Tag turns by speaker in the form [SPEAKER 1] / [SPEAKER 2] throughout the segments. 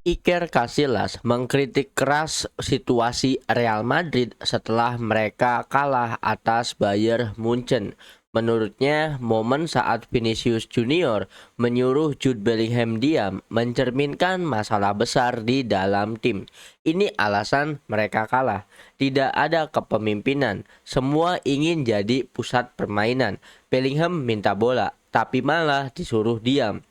[SPEAKER 1] Iker Casillas mengkritik keras situasi Real Madrid setelah mereka kalah atas Bayern Munchen. Menurutnya, momen saat Vinicius Junior menyuruh Jude Bellingham diam mencerminkan masalah besar di dalam tim. Ini alasan mereka kalah. Tidak ada kepemimpinan. Semua ingin jadi pusat permainan. Bellingham minta bola, tapi malah disuruh diam.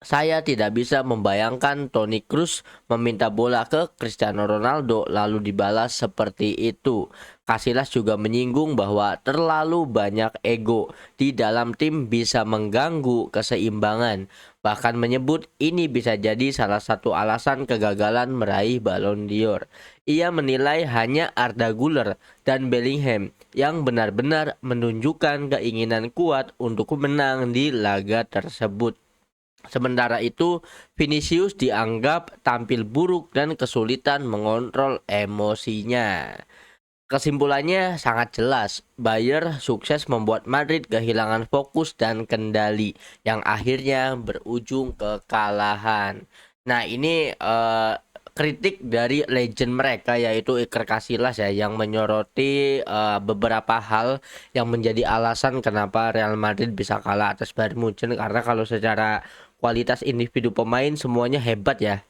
[SPEAKER 1] Saya tidak bisa membayangkan Toni Kroos meminta bola ke Cristiano Ronaldo lalu dibalas seperti itu. Casillas juga menyinggung bahwa terlalu banyak ego di dalam tim bisa mengganggu keseimbangan. Bahkan menyebut ini bisa jadi salah satu alasan kegagalan meraih Ballon d'Or. Ia menilai hanya Arda Güler dan Bellingham yang benar-benar menunjukkan keinginan kuat untuk menang di laga tersebut. Sementara itu, Vinicius dianggap tampil buruk dan kesulitan mengontrol emosinya. Kesimpulannya sangat jelas, Bayern sukses membuat Madrid kehilangan fokus dan kendali yang akhirnya berujung kekalahan. Nah, ini kritik dari legend mereka yaitu Iker Casillas ya yang menyoroti beberapa hal yang menjadi alasan kenapa Real Madrid bisa kalah atas Bayern Munchen, karena kalau secara kualitas individu pemain semuanya hebat ya.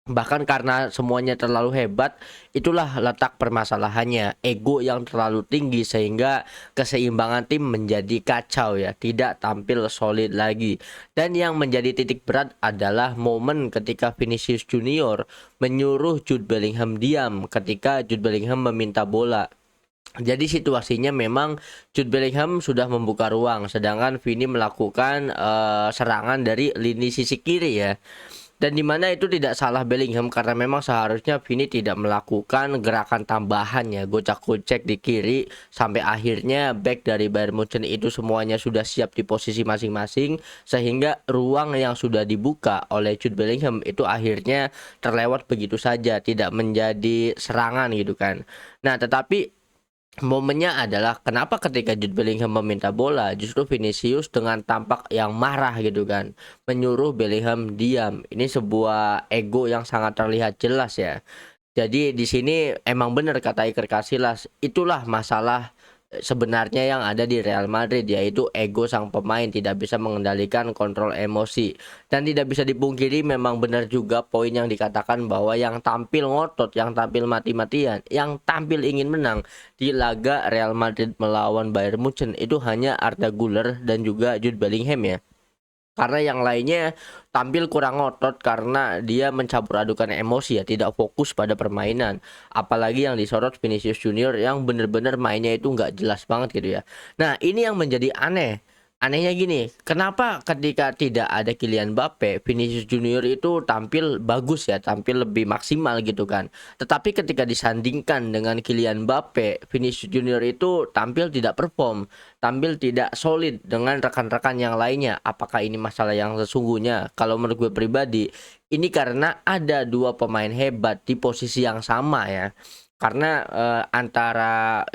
[SPEAKER 1] Bahkan karena semuanya terlalu hebat, itulah letak permasalahannya. Ego yang terlalu tinggi sehingga keseimbangan tim menjadi kacau ya, tidak tampil solid lagi. Dan yang menjadi titik berat adalah momen ketika Vinicius Junior menyuruh Jude Bellingham diam ketika Jude Bellingham meminta bola. Jadi situasinya memang Jude Bellingham sudah membuka ruang, sedangkan Vini melakukan serangan dari lini sisi kiri ya. Dan di mana itu tidak salah Bellingham karena memang seharusnya Vini tidak melakukan gerakan tambahan ya, gocek-gocek di kiri sampai akhirnya back dari Bayern Munchen itu semuanya sudah siap di posisi masing-masing, sehingga ruang yang sudah dibuka oleh Jude Bellingham itu akhirnya terlewat begitu saja, tidak menjadi serangan gitu kan. Nah, tetapi momennya adalah kenapa ketika Jude Bellingham meminta bola, justru Vinicius dengan tampak yang marah gitu kan, menyuruh Bellingham diam. Ini sebuah ego yang sangat terlihat jelas ya. Jadi di sini emang benar kata Iker Casillas, itulah masalah sebenarnya yang ada di Real Madrid, yaitu ego sang pemain tidak bisa mengendalikan kontrol emosi. Dan tidak bisa dipungkiri memang benar juga poin yang dikatakan bahwa yang tampil ngotot, yang tampil mati-matian, yang tampil ingin menang di laga Real Madrid melawan Bayern Munchen itu hanya Arda Güler dan juga Jude Bellingham ya. Karena yang lainnya tampil kurang ngotot karena dia mencampur adukan emosi ya, tidak fokus pada permainan. Apalagi yang disorot Vinicius Junior yang benar-benar mainnya itu nggak jelas banget gitu ya. Nah, ini yang menjadi aneh. Anehnya gini, kenapa ketika tidak ada Kylian Mbappe, Vinicius Junior itu tampil bagus ya, tampil lebih maksimal gitu kan. Tetapi ketika disandingkan dengan Kylian Mbappe, Vinicius Junior itu tampil tidak perform, tampil tidak solid dengan rekan-rekan yang lainnya. Apakah ini masalah yang sesungguhnya? Kalau menurut gue pribadi, ini karena ada dua pemain hebat di posisi yang sama ya. Karena antara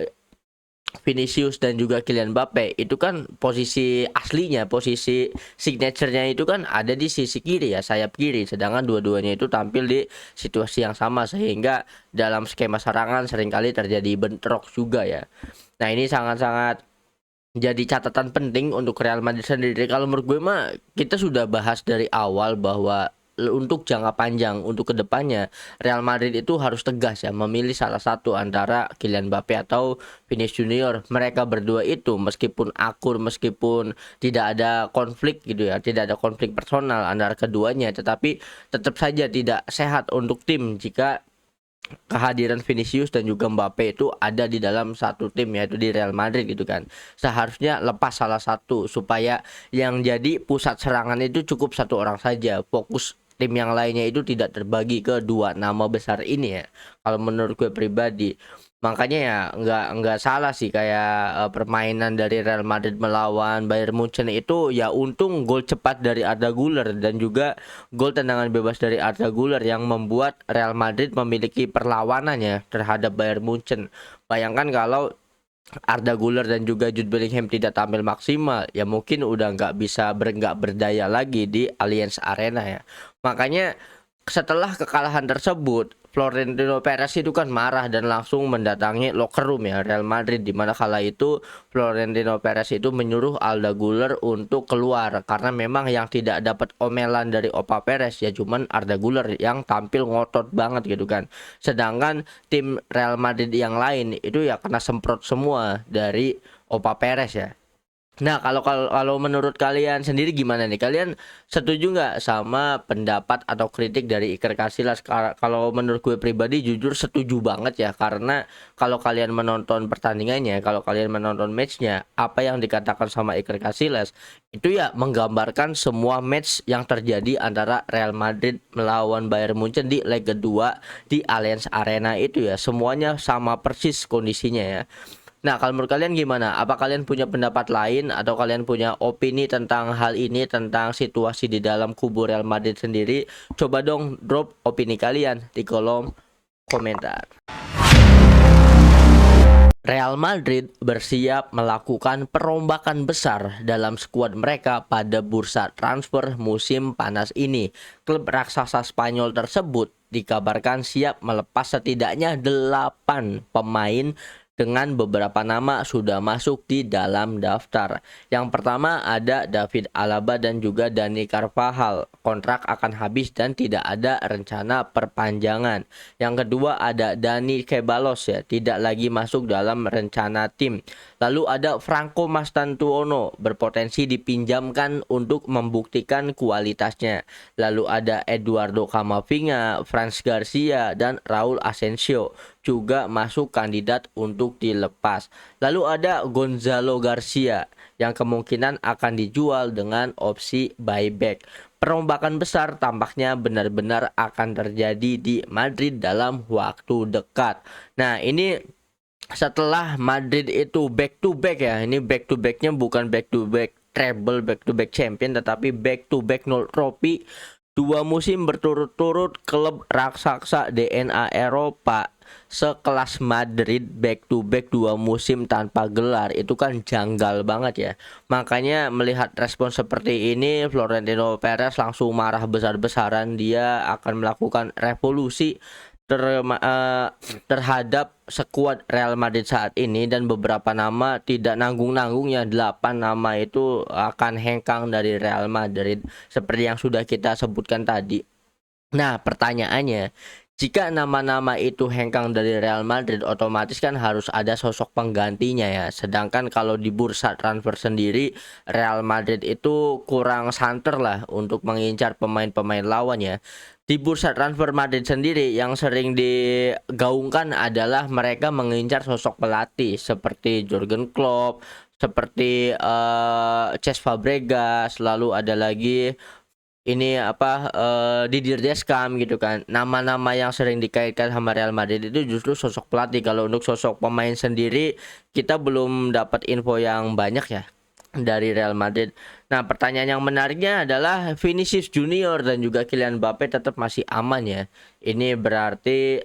[SPEAKER 1] Vinicius dan juga Kylian Mbappe itu kan posisi aslinya, posisi signaturenya itu kan ada di sisi kiri ya, sayap kiri. Sedangkan dua-duanya itu tampil di situasi yang sama sehingga dalam skema serangan seringkali terjadi bentrok juga ya. Nah, ini sangat-sangat jadi catatan penting untuk Real Madrid sendiri. Kalau menurut gue mah kita sudah bahas dari awal bahwa untuk jangka panjang, untuk kedepannya Real Madrid itu harus tegas ya memilih salah satu antara Kylian Mbappe atau Vinicius Junior. Mereka berdua itu meskipun akur, meskipun tidak ada konflik gitu ya, tidak ada konflik personal antara keduanya, tetapi tetap saja tidak sehat untuk tim jika kehadiran Vinicius dan juga Mbappe itu ada di dalam satu tim yaitu di Real Madrid gitu kan. Seharusnya lepas salah satu supaya yang jadi pusat serangan itu cukup satu orang saja. Fokus tim yang lainnya itu tidak terbagi ke dua nama besar ini ya. Kalau menurut gue pribadi. Makanya ya nggak salah sih kayak permainan dari Real Madrid melawan Bayern Munchen itu ya, untung gol cepat dari Arda Güler dan juga gol tendangan bebas dari Arda Güler yang membuat Real Madrid memiliki perlawanannya terhadap Bayern Munchen. Bayangkan kalau Arda Güler dan juga Jude Bellingham tidak tampil maksimal, ya mungkin udah nggak bisa nggak berdaya lagi di Allianz Arena ya. Makanya setelah kekalahan tersebut, Florentino Perez itu kan marah dan langsung mendatangi locker room ya Real Madrid, di mana kala itu Florentino Perez itu menyuruh Arda Güler untuk keluar karena memang yang tidak dapat omelan dari Opa Perez ya cuman Arda Güler yang tampil ngotot banget gitu kan. Sedangkan tim Real Madrid yang lain itu ya kena semprot semua dari Opa Perez ya. Nah, kalau menurut kalian sendiri gimana nih? Kalian setuju nggak sama pendapat atau kritik dari Iker Casillas? Kalau menurut gue pribadi jujur setuju banget ya, karena kalau kalian menonton pertandingannya, kalau kalian menonton matchnya, apa yang dikatakan sama Iker Casillas itu ya menggambarkan semua match yang terjadi antara Real Madrid melawan Bayern Munchen di leg kedua di Allianz Arena itu ya, semuanya sama persis kondisinya ya. Nah, kalau menurut kalian gimana? Apa kalian punya pendapat lain atau kalian punya opini tentang hal ini, tentang situasi di dalam kubu Real Madrid sendiri? Coba dong drop opini kalian di kolom komentar. Real Madrid bersiap melakukan perombakan besar dalam skuad mereka pada bursa transfer musim panas ini. Klub raksasa Spanyol tersebut dikabarkan siap melepas setidaknya 8 pemain dengan beberapa nama sudah masuk di dalam daftar. Yang pertama ada David Alaba dan juga Dani Carvajal. Kontrak akan habis dan tidak ada rencana perpanjangan. Yang kedua ada Dani Ceballos ya, tidak lagi masuk dalam rencana tim. Lalu ada Franco Mastantuono, berpotensi dipinjamkan untuk membuktikan kualitasnya. Lalu ada Eduardo Camavinga, Franz Garcia, dan Raul Asensio juga masuk kandidat untuk dilepas. Lalu ada Gonzalo Garcia yang kemungkinan akan dijual dengan opsi buyback. Perombakan besar tampaknya benar-benar akan terjadi di Madrid dalam waktu dekat. Nah, ini setelah Madrid itu back to back ya. Ini back to backnya bukan back to back treble, back to back champion, tetapi back to back 0 trofi. 2 musim berturut-turut klub raksasa DNA Eropa sekelas Madrid back to back 2 musim tanpa gelar itu kan janggal banget ya. Makanya melihat respon seperti ini, Florentino Perez langsung marah besar-besaran. Dia akan melakukan revolusi terhadap skuad Real Madrid saat ini, dan beberapa nama tidak nanggung-nanggungnya 8 nama itu akan hengkang dari Real Madrid seperti yang sudah kita sebutkan tadi. Nah, pertanyaannya, jika nama-nama itu hengkang dari Real Madrid, otomatis kan harus ada sosok penggantinya ya. Sedangkan kalau di bursa transfer sendiri, Real Madrid itu kurang santer lah untuk mengincar pemain-pemain lawan ya. Di bursa transfer Madrid sendiri yang sering digaungkan adalah mereka mengincar sosok pelatih seperti Jurgen Klopp, seperti Cesc Fabregas, lalu ada lagi ini Didier Deschamps gitu kan. Nama-nama yang sering dikaitkan sama Real Madrid itu justru sosok pelatih. Kalau untuk sosok pemain sendiri kita belum dapat info yang banyak ya dari Real Madrid. Nah, pertanyaan yang menariknya adalah Vinicius Junior dan juga Kylian Mbappe tetap masih aman ya. Ini berarti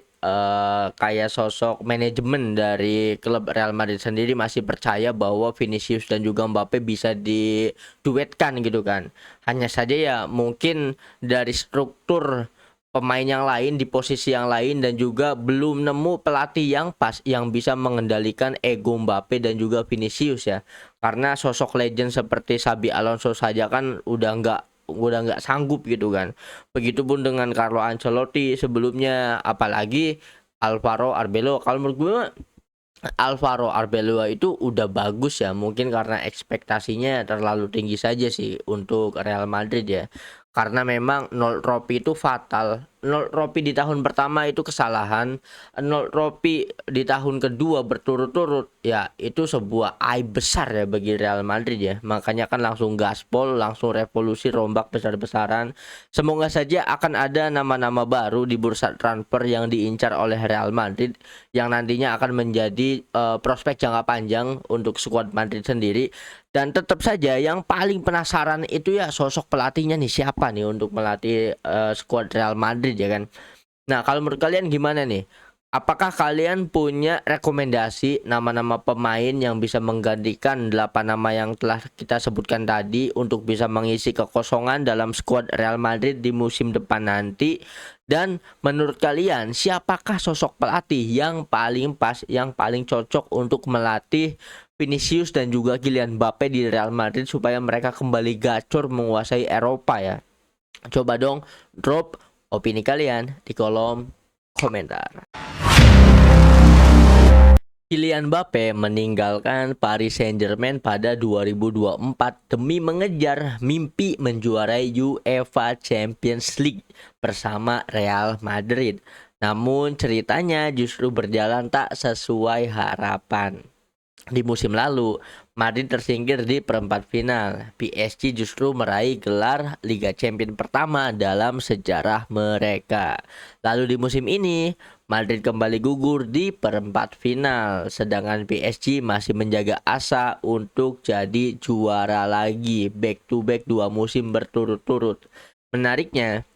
[SPEAKER 1] kayak sosok manajemen dari klub Real Madrid sendiri masih percaya bahwa Vinicius dan juga Mbappe bisa diduetkan gitu kan. Hanya saja ya mungkin dari struktur pemain yang lain di posisi yang lain dan juga belum nemu pelatih yang pas yang bisa mengendalikan ego Mbappe dan juga Vinicius ya. Karena sosok legend seperti Xabi Alonso saja kan udah nggak sanggup gitu kan. Begitupun dengan Carlo Ancelotti sebelumnya, apalagi Alvaro Arbeloa. Kalau menurut gue Alvaro Arbeloa itu udah bagus ya, mungkin karena ekspektasinya terlalu tinggi saja sih untuk Real Madrid ya. Karena memang 0 trofi itu fatal. 0 trofi di tahun pertama itu kesalahan, 0 trofi di tahun kedua berturut-turut ya itu sebuah aib besar ya bagi Real Madrid ya. Makanya kan langsung gaspol, langsung revolusi, rombak besar-besaran. Semoga saja akan ada nama-nama baru di bursa transfer yang diincar oleh Real Madrid yang nantinya akan menjadi prospek jangka panjang untuk skuad Madrid sendiri. Dan tetap saja yang paling penasaran itu ya sosok pelatihnya nih, siapa nih untuk melatih skuad Real Madrid ya kan. Nah, kalau menurut kalian gimana nih? Apakah kalian punya rekomendasi nama-nama pemain yang bisa menggantikan 8 nama yang telah kita sebutkan tadi untuk bisa mengisi kekosongan dalam skuad Real Madrid di musim depan nanti? Dan menurut kalian siapakah sosok pelatih yang paling pas, yang paling cocok untuk melatih Vinicius dan juga Kylian Mbappe di Real Madrid supaya mereka kembali gacor menguasai Eropa ya? Coba dong drop opini kalian di kolom komentar. Kylian Mbappe meninggalkan Paris Saint-Germain pada 2024 demi mengejar mimpi menjuarai UEFA Champions League bersama Real Madrid. Namun ceritanya justru berjalan tak sesuai harapan. Di musim lalu, Madrid tersingkir di perempat final. PSG justru meraih gelar Liga Champions pertama dalam sejarah mereka. Lalu di musim ini, Madrid kembali gugur di perempat final, sedangkan PSG masih menjaga asa untuk jadi juara lagi, back to back 2 musim berturut-turut. Menariknya,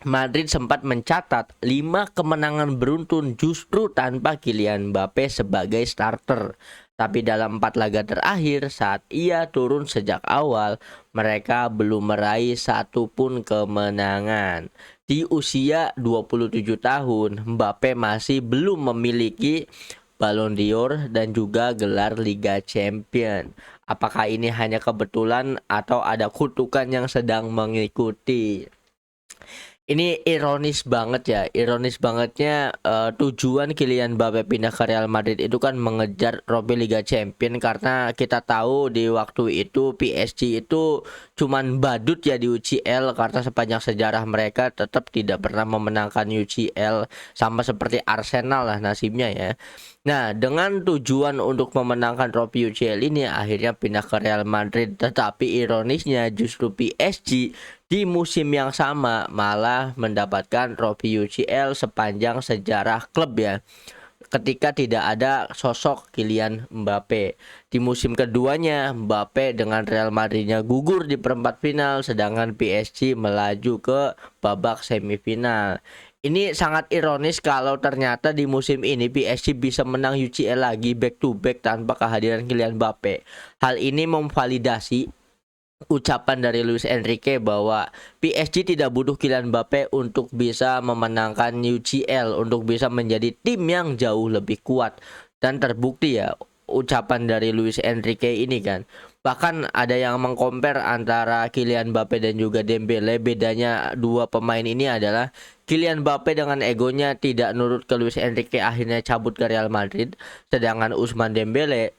[SPEAKER 1] Madrid sempat mencatat 5 kemenangan beruntun justru tanpa Kylian Mbappe sebagai starter. Tapi dalam 4 laga terakhir saat ia turun sejak awal, mereka belum meraih satu pun kemenangan. Di usia 27 tahun, Mbappe masih belum memiliki Ballon d'Or dan juga gelar Liga Champion. Apakah ini hanya kebetulan atau ada kutukan yang sedang mengikuti? Ini ironis banget ya, ironis bangetnya tujuan Kylian Mbappe pindah ke Real Madrid itu kan mengejar trofi Liga Champion, karena kita tahu di waktu itu PSG itu cuman badut ya di UCL karena sepanjang sejarah mereka tetap tidak pernah memenangkan UCL, sama seperti Arsenal lah nasibnya ya. Nah, dengan tujuan untuk memenangkan trofi UCL ini akhirnya pindah ke Real Madrid, tetapi ironisnya justru PSG di musim yang sama malah mendapatkan trofi UCL sepanjang sejarah klub ya, ketika tidak ada sosok Kylian Mbappe. Di musim keduanya, Mbappe dengan Real Madridnya gugur di perempat final, sedangkan PSG melaju ke babak semifinal. Ini sangat ironis kalau ternyata di musim ini PSG bisa menang UCL lagi back to back tanpa kehadiran Kylian Mbappe. Hal ini memvalidasi ucapan dari Luis Enrique bahwa PSG tidak butuh Kylian Mbappe untuk bisa memenangkan UCL, untuk bisa menjadi tim yang jauh lebih kuat. Dan terbukti ya ucapan dari Luis Enrique ini kan. Bahkan ada yang mengcompare antara Kylian Mbappe dan juga Dembele. Bedanya dua pemain ini adalah Kylian Mbappe dengan egonya tidak nurut ke Luis Enrique, akhirnya cabut ke Real Madrid. Sedangkan Ousmane Dembele,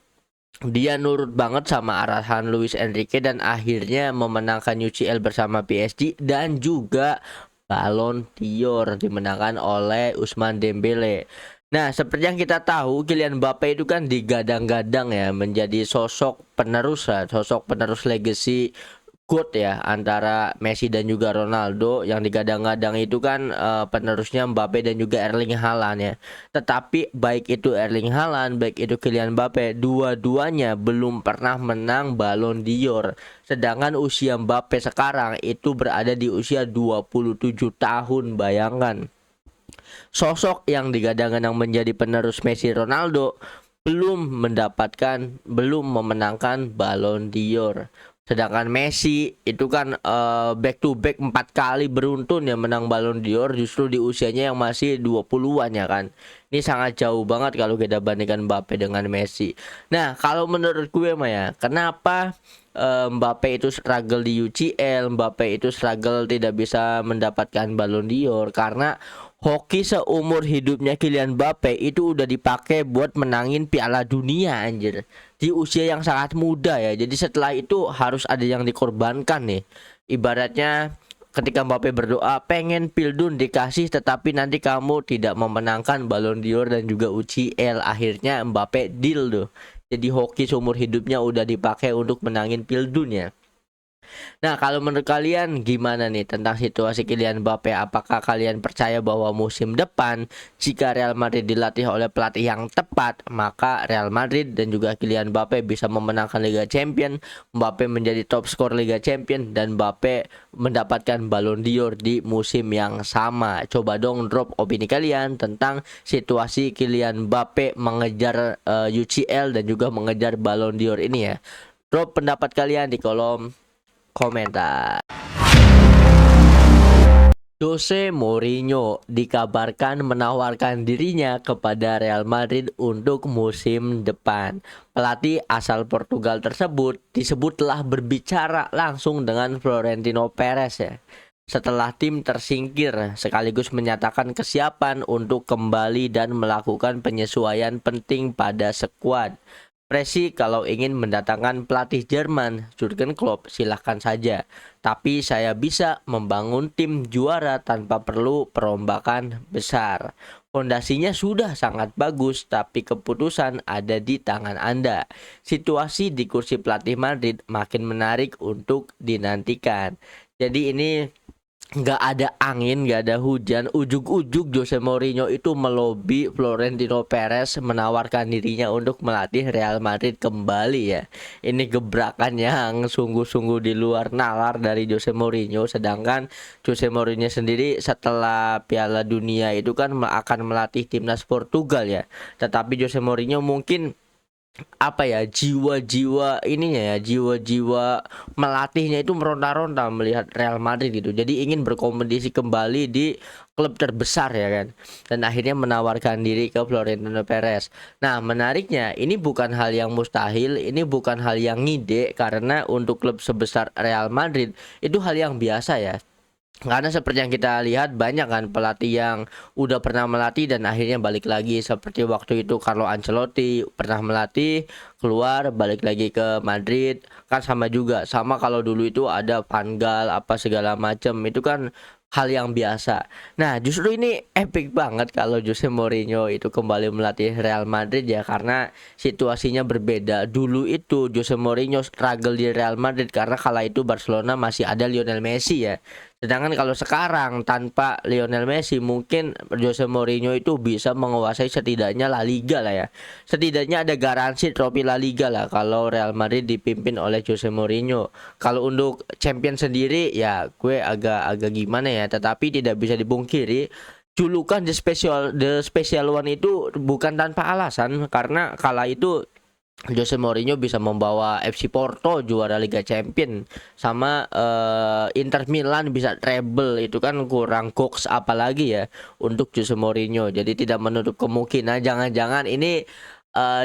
[SPEAKER 1] dia nurut banget sama arahan Luis Enrique dan akhirnya memenangkan UCL bersama PSG dan juga Ballon d'Or dimenangkan oleh Ousmane Dembele. Nah, seperti yang kita tahu, Kylian Mbappe itu kan digadang-gadang ya menjadi sosok penerus sosok penerus legacy GOAT ya antara Messi dan juga Ronaldo. Yang digadang-gadang itu kan penerusnya Mbappe dan juga Erling Haaland ya. Tetapi baik itu Erling Haaland, baik itu Kylian Mbappe, dua-duanya belum pernah menang Ballon d'Or. Sedangkan usia Mbappe sekarang itu berada di usia 27 tahun, bayangkan. Sosok yang digadang-gadang menjadi penerus Messi Ronaldo belum memenangkan Ballon d'Or. Sedangkan Messi itu kan back to back 4 kali beruntun ya menang Ballon d'Or justru di usianya yang masih 20-an ya kan. Ini sangat jauh banget kalau kita bandingkan Mbappe dengan Messi. Nah, kalau menurut gue mah ya, kenapa Mbappe itu struggle di UCL, Mbappe itu struggle tidak bisa mendapatkan Ballon d'Or karena hoki seumur hidupnya Kylian Mbappe itu udah dipakai buat menangin Piala Dunia anjir. Di usia yang sangat muda ya. Jadi setelah itu harus ada yang dikorbankan nih. Ibaratnya ketika Mbappe berdoa pengen Pildun dikasih tetapi nanti kamu tidak memenangkan Ballon d'Or dan juga UCL, akhirnya Mbappe deal tuh. Jadi hoki seumur hidupnya udah dipakai untuk menangin Pildun ya. Nah, kalau menurut kalian gimana nih tentang situasi Kylian Mbappe? Apakah kalian percaya bahwa musim depan jika Real Madrid dilatih oleh pelatih yang tepat, maka Real Madrid dan juga Kylian Mbappe bisa memenangkan Liga Champions, Mbappe menjadi top skor Liga Champions dan Mbappe mendapatkan Ballon d'Or di musim yang sama? Coba dong drop opini kalian tentang situasi Kylian Mbappe mengejar UCL dan juga mengejar Ballon d'Or ini ya. Drop pendapat kalian di kolom komentar. Jose Mourinho dikabarkan menawarkan dirinya kepada Real Madrid untuk musim depan. Pelatih asal Portugal tersebut disebutlah berbicara langsung dengan Florentino Perez ya. Setelah tim tersingkir, sekaligus menyatakan kesiapan untuk kembali dan melakukan penyesuaian penting pada skuad. Presi kalau ingin mendatangkan pelatih Jerman, Jurgen Klopp, silahkan saja. Tapi saya bisa membangun tim juara tanpa perlu perombakan besar. Fondasinya sudah sangat bagus, tapi keputusan ada di tangan Anda. Situasi di kursi pelatih Madrid makin menarik untuk dinantikan. Jadi ini nggak ada angin, nggak ada hujan, ujug-ujug Jose Mourinho itu melobi Florentino Perez menawarkan dirinya untuk melatih Real Madrid kembali ya. Ini gebrakan yang sungguh-sungguh di luar nalar dari Jose Mourinho. Sedangkan Jose Mourinho sendiri setelah Piala Dunia itu kan akan melatih timnas Portugal ya. Tetapi Jose Mourinho mungkin apa ya, jiwa-jiwa ininya ya, jiwa-jiwa melatihnya itu meronta-ronta melihat Real Madrid gitu. Jadi ingin berkompetisi kembali di klub terbesar ya kan. Dan akhirnya menawarkan diri ke Florentino Perez. Nah, menariknya ini bukan hal yang mustahil, ini bukan hal yang ngide karena untuk klub sebesar Real Madrid itu hal yang biasa ya. Karena seperti yang kita lihat banyak kan pelatih yang udah pernah melatih dan akhirnya balik lagi, seperti waktu itu Carlo Ancelotti pernah melatih, keluar balik lagi ke Madrid. Kan sama juga, sama kalau dulu itu ada Van Gaal apa segala macam, itu kan hal yang biasa. Nah, justru ini epic banget kalau Jose Mourinho itu kembali melatih Real Madrid ya, karena situasinya berbeda. Dulu itu Jose Mourinho struggle di Real Madrid karena kala itu Barcelona masih ada Lionel Messi ya. Sedangkan kalau sekarang tanpa Lionel Messi mungkin Jose Mourinho itu bisa menguasai setidaknya La Liga lah ya. Setidaknya ada garansi trofi La Liga lah kalau Real Madrid dipimpin oleh Jose Mourinho. Kalau untuk champion sendiri ya gue agak gimana ya, tetapi tidak bisa dipungkiri julukan the special one itu bukan tanpa alasan, karena kala itu Jose Mourinho bisa membawa FC Porto juara Liga Champions, sama Inter Milan bisa treble, itu kan kurang goks apalagi ya untuk Jose Mourinho. Jadi tidak menutup kemungkinan jangan-jangan ini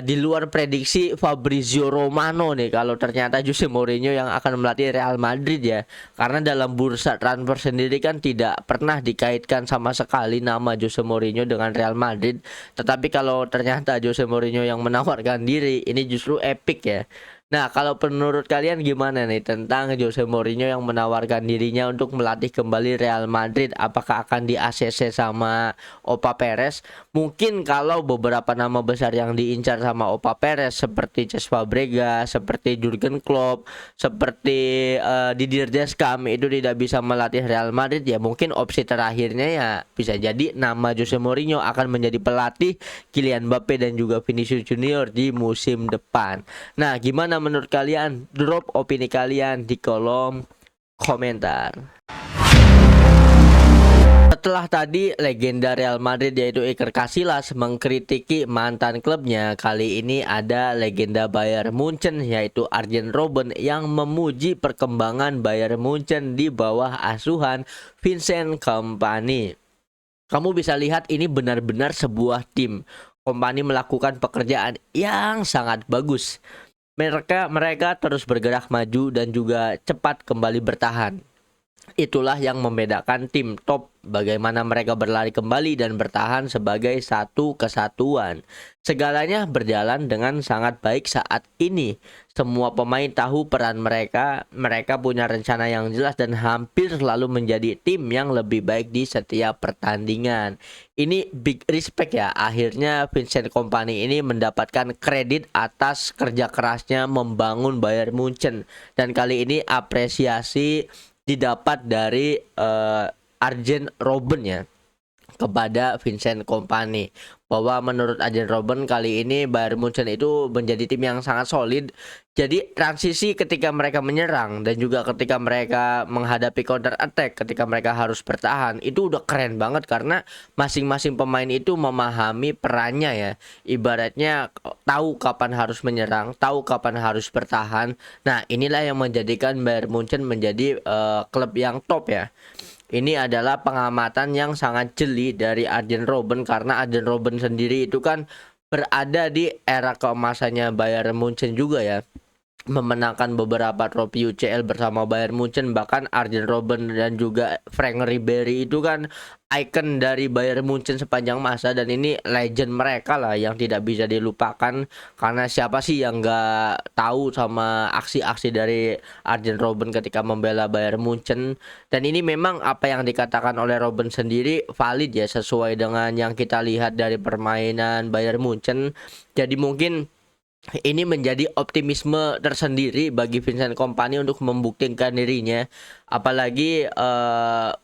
[SPEAKER 1] di luar prediksi Fabrizio Romano nih kalau ternyata Jose Mourinho yang akan melatih Real Madrid ya. Karena dalam bursa transfer sendiri kan tidak pernah dikaitkan sama sekali nama Jose Mourinho dengan Real Madrid. Tetapi kalau ternyata Jose Mourinho yang menawarkan diri, ini justru epic ya. Nah, kalau menurut kalian gimana nih tentang Jose Mourinho yang menawarkan dirinya untuk melatih kembali Real Madrid? Apakah akan di ACC sama Opa Perez? Mungkin kalau beberapa nama besar yang diincar sama Opa Perez seperti Cesc Fabregas, seperti Jurgen Klopp, seperti Didier Deschamps itu tidak bisa melatih Real Madrid ya, mungkin opsi terakhirnya ya bisa jadi nama Jose Mourinho akan menjadi pelatih Kylian Mbappe dan juga Vinicius Junior di musim depan. Nah, gimana menurut kalian? Drop opini kalian di kolom komentar. Setelah tadi legenda Real Madrid yaitu Iker Casillas mengkritiki mantan klubnya, kali ini ada legenda Bayern Munchen yaitu Arjen Robben yang memuji perkembangan Bayern Munchen di bawah asuhan Vincent Kompany. Kamu bisa lihat ini benar-benar sebuah tim. Kompany melakukan pekerjaan yang sangat bagus. Mereka terus bergerak maju dan juga cepat kembali bertahan. Itulah yang membedakan tim top, bagaimana mereka berlari kembali dan bertahan sebagai satu kesatuan. Segalanya berjalan dengan sangat baik saat ini. Semua pemain tahu peran mereka, mereka punya rencana yang jelas dan hampir selalu menjadi tim yang lebih baik di setiap pertandingan. Ini big respect ya, akhirnya Vincent Kompany ini mendapatkan kredit atas kerja kerasnya membangun Bayern Munchen. Dan kali ini apresiasi didapat dari Arjen Robben ya kepada Vincent Kompany, bahwa menurut Arjen Robben kali ini Bayern Munchen itu menjadi tim yang sangat solid. Jadi transisi ketika mereka menyerang dan juga ketika mereka menghadapi counter attack, ketika mereka harus bertahan, itu udah keren banget karena masing-masing pemain itu memahami perannya ya. Ibaratnya tahu kapan harus menyerang, tahu kapan harus bertahan. Nah, inilah yang menjadikan Bayern Munchen menjadi klub yang top ya. Ini adalah pengamatan yang sangat jeli dari Arjen Robben, karena Arjen Robben sendiri itu kan berada di era keemasannya Bayern Munchen juga ya, memenangkan beberapa trofi UCL bersama Bayern Munchen. Bahkan Arjen Robben dan juga Frank Ribery itu kan ikon dari Bayern Munchen sepanjang masa, dan ini legend mereka lah yang tidak bisa dilupakan. Karena siapa sih yang nggak tahu sama aksi-aksi dari Arjen Robben ketika membela Bayern Munchen. Dan ini memang apa yang dikatakan oleh Robben sendiri valid ya, sesuai dengan yang kita lihat dari permainan Bayern Munchen. Jadi mungkin ini menjadi optimisme tersendiri bagi Vincent Kompany untuk membuktikan dirinya. Apalagi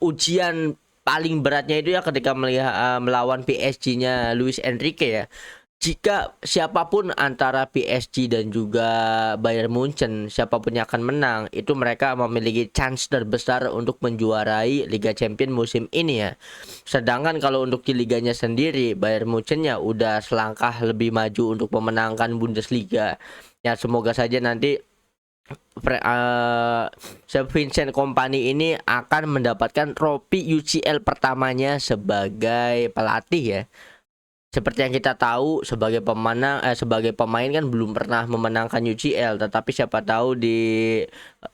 [SPEAKER 1] ujian paling beratnya itu ya ketika melawan PSG-nya Luis Enrique ya. Jika siapapun antara PSG dan juga Bayern Munchen, siapapun yang akan menang, itu mereka memiliki chance terbesar untuk menjuarai Liga Champions musim ini ya. Sedangkan kalau untuk di liganya sendiri, Bayern Munchen ya udah selangkah lebih maju untuk memenangkan Bundesliga. Ya semoga saja nanti Vincent Kompany ini akan mendapatkan trofi UCL pertamanya sebagai pelatih ya. Seperti yang kita tahu, sebagai pemain kan belum pernah memenangkan UCL, tetapi siapa tahu di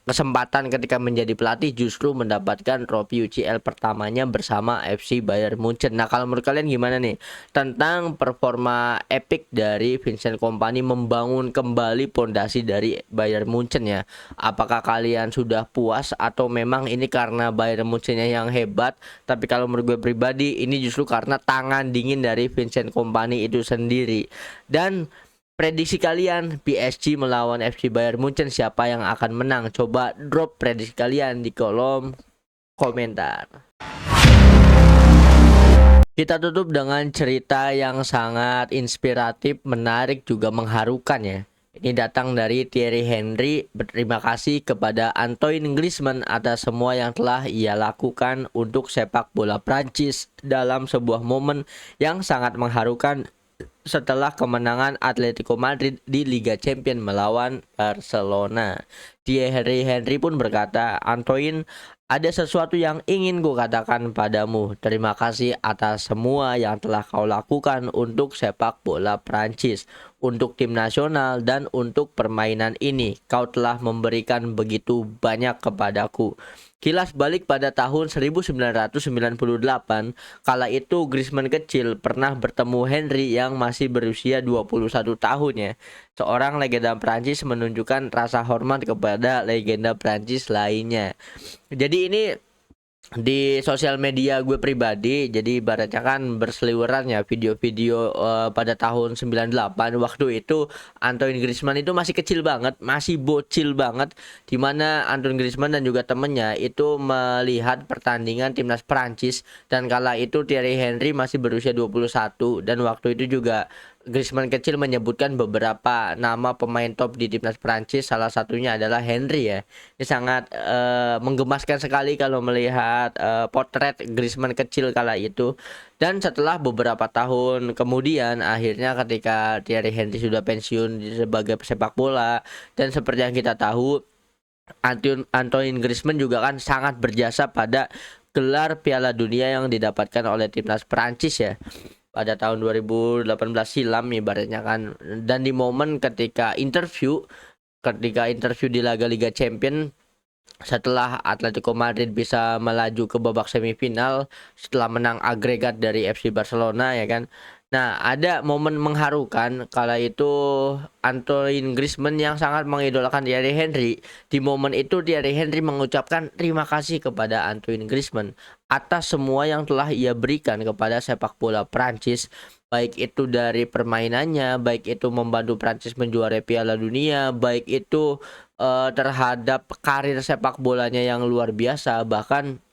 [SPEAKER 1] kesempatan ketika menjadi pelatih justru mendapatkan trofi UCL pertamanya bersama FC Bayern Munchen. Nah, kalau menurut kalian gimana nih tentang performa epic dari Vincent Kompany membangun kembali pondasi dari Bayern Munchen ya? Apakah kalian sudah puas atau memang ini karena Bayern Munchennya yang hebat? Tapi kalau menurut gue pribadi, ini justru karena tangan dingin dari Vincent Kompany itu sendiri. Dan prediksi kalian PSG melawan FC Bayern Munchen, siapa yang akan menang? Coba drop prediksi kalian di kolom komentar. Kita tutup dengan cerita yang sangat inspiratif, menarik, juga mengharukan ya. Ini datang dari Thierry Henry. Berterima kasih kepada Antoine Griezmann atas semua yang telah ia lakukan untuk sepak bola Prancis dalam sebuah momen yang sangat mengharukan setelah kemenangan Atletico Madrid di Liga Champions melawan Barcelona. Thierry Henry pun berkata, "Antoine, ada sesuatu yang ingin ku katakan padamu. Terima kasih atas semua yang telah kau lakukan untuk sepak bola Prancis, untuk tim nasional, dan untuk permainan ini. Kau telah memberikan begitu banyak kepadaku." Kilas balik pada tahun 1998, kala itu Griezmann kecil pernah bertemu Henry yang masih berusia 21 tahun ya. Seorang legenda Prancis menunjukkan rasa hormat kepada legenda Prancis lainnya. Jadi ini di sosial media gue pribadi, jadi ibaratnya kan berseliweran ya video-video pada tahun 98. Waktu itu Antoine Griezmann itu masih kecil banget, masih bocil banget, dimana Antoine Griezmann dan juga temennya itu melihat pertandingan timnas Prancis. Dan kala itu Thierry Henry masih berusia 21, dan waktu itu juga Griezmann kecil menyebutkan beberapa nama pemain top di timnas Prancis, salah satunya adalah Henry ya. Ini sangat menggemaskan sekali kalau melihat potret Griezmann kecil kala itu. Dan setelah beberapa tahun kemudian, akhirnya ketika Thierry Henry sudah pensiun sebagai pesepak bola, dan seperti yang kita tahu, Antoine Griezmann juga kan sangat berjasa pada gelar Piala Dunia yang didapatkan oleh timnas Prancis ya pada tahun 2018 silam ibaratnya kan. Dan di momen ketika interview di laga Liga Champions, setelah Atletico Madrid bisa melaju ke babak semifinal setelah menang agregat dari FC Barcelona ya kan. Nah, ada momen mengharukan kala itu Antoine Griezmann yang sangat mengidolakan Thierry Henry. Di momen itu Thierry Henry mengucapkan terima kasih kepada Antoine Griezmann atas semua yang telah ia berikan kepada sepak bola Prancis, baik itu dari permainannya, baik itu membantu Prancis menjuarai Piala Dunia, baik itu terhadap karir sepak bolanya yang luar biasa, bahkan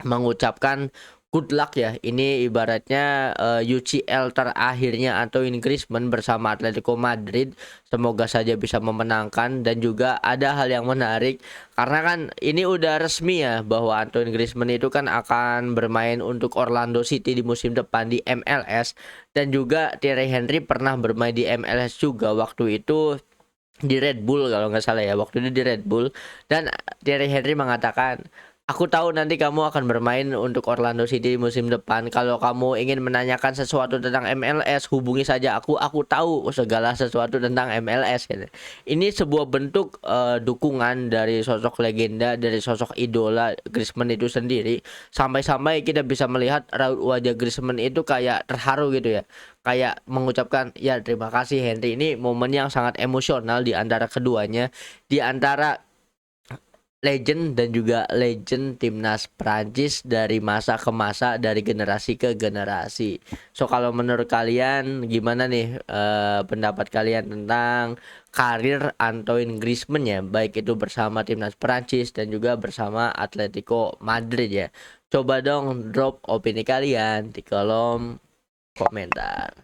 [SPEAKER 1] mengucapkan good luck ya. Ini ibaratnya UCL terakhirnya Antoine Griezmann bersama Atletico Madrid. Semoga saja bisa memenangkan. Dan juga ada hal yang menarik karena kan ini udah resmi ya bahwa Antoine Griezmann itu kan akan bermain untuk Orlando City di musim depan di MLS. Dan juga Thierry Henry pernah bermain di MLS juga waktu itu di Red Bull kalau nggak salah ya, waktu itu di Red Bull. Dan Thierry Henry mengatakan, aku tahu nanti kamu akan bermain untuk Orlando City musim depan. Kalau kamu ingin menanyakan sesuatu tentang MLS, hubungi saja aku. Aku tahu segala sesuatu tentang MLS. Gitu. Ini sebuah bentuk dukungan dari sosok legenda, dari sosok idola Griezmann itu sendiri. Sampai-sampai kita bisa melihat raut wajah Griezmann itu kayak terharu gitu ya. Kayak mengucapkan ya terima kasih Henry. Ini momen yang sangat emosional di antara keduanya, di antara legend dan juga legend timnas Prancis dari masa ke masa, dari generasi ke generasi. So kalau menurut kalian gimana nih pendapat kalian tentang karir Antoine Griezmann ya, baik itu bersama timnas Prancis dan juga bersama Atletico Madrid ya. Coba dong drop opini kalian di kolom komentar.